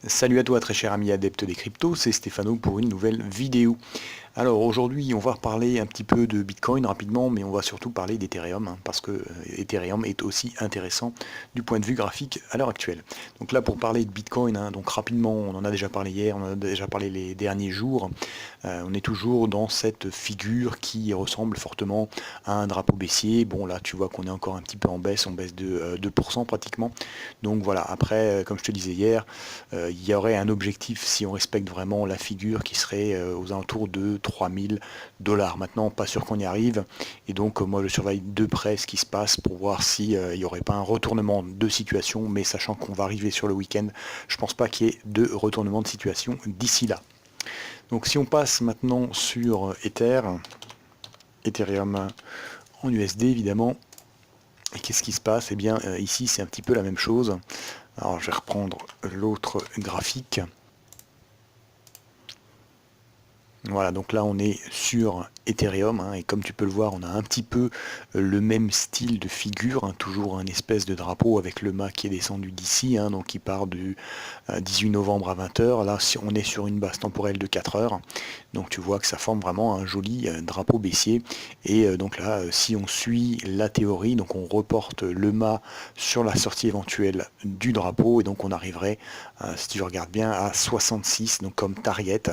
Salut à toi très cher ami adepte des cryptos, c'est Stéphano pour une nouvelle vidéo. Alors aujourd'hui on va reparler un petit peu de Bitcoin rapidement, mais on va surtout parler d'Ethereum, parce que Ethereum est aussi intéressant du point de vue graphique à l'heure actuelle. Donc là pour parler de Bitcoin, donc rapidement, on en a déjà parlé hier, on en a déjà parlé les derniers jours, on est toujours dans cette figure qui ressemble fortement à un drapeau baissier. Bon là tu vois qu'on est encore un petit peu en baisse, on baisse de 2% pratiquement. Donc voilà, après comme je te disais hier, il y aurait un objectif si on respecte vraiment la figure qui serait aux alentours de 3000 $. Maintenant, pas sûr qu'on y arrive. Et donc, moi, je surveille de près ce qui se passe pour voir si il n'y aurait pas un retournement de situation. Mais sachant qu'on va arriver sur le week-end, je pense pas qu'il y ait de retournement de situation d'ici là. Donc, si on passe maintenant sur Ethereum en USD, évidemment. Et qu'est-ce qui se passe? Eh bien, ici, c'est un petit peu la même chose. Alors, je vais reprendre l'autre graphique. Voilà, donc là on est sur Ethereum, et comme tu peux le voir, on a un petit peu le même style de figure, toujours un espèce de drapeau avec le mât qui est descendu d'ici, donc qui part du 18 novembre à 20 h. Là on est sur une base temporelle de 4 heures, donc tu vois que ça forme vraiment un joli drapeau baissier. Et donc là, si on suit la théorie, donc on reporte le mât sur la sortie éventuelle du drapeau, et donc on arriverait, si tu regardes bien, à 66, donc comme target.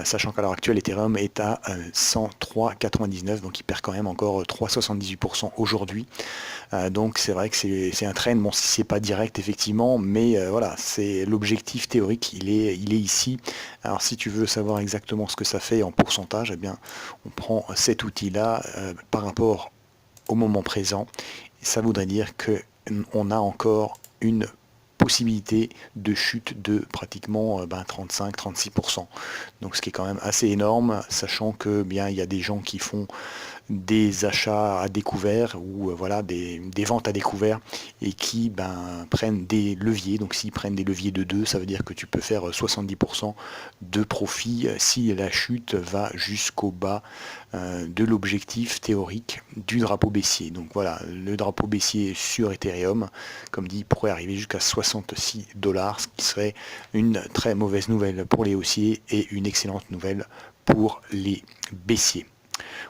Sachant qu'à l'heure actuelle, Ethereum est à 103,99, donc il perd quand même encore 3,78% aujourd'hui. Donc c'est vrai que c'est un trend, bon si c'est pas direct effectivement, mais voilà, c'est l'objectif théorique, il est ici. Alors si tu veux savoir exactement ce que ça fait en pourcentage, eh bien on prend cet outil-là par rapport au moment présent, et ça voudrait dire que on a encore une possibilité de chute de pratiquement 35-36%. Donc ce qui est quand même assez énorme, sachant que bien il y a des gens qui font des achats à découvert ou voilà des ventes à découvert et qui prennent des leviers. Donc s'ils prennent des leviers de 2, ça veut dire que tu peux faire 70% de profit si la chute va jusqu'au bas de l'objectif théorique du drapeau baissier. Donc voilà, le drapeau baissier sur Ethereum, comme dit, pourrait arriver jusqu'à 66 $, ce qui serait une très mauvaise nouvelle pour les haussiers et une excellente nouvelle pour les baissiers.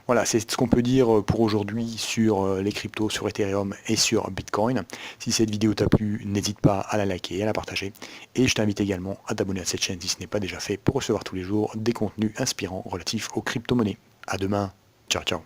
Voilà, c'est ce qu'on peut dire pour aujourd'hui sur les cryptos, sur Ethereum et sur Bitcoin. Si cette vidéo t'a plu, n'hésite pas à la liker et à la partager. Et je t'invite également à t'abonner à cette chaîne si ce n'est pas déjà fait pour recevoir tous les jours des contenus inspirants relatifs aux crypto-monnaies. À demain. Ciao, ciao.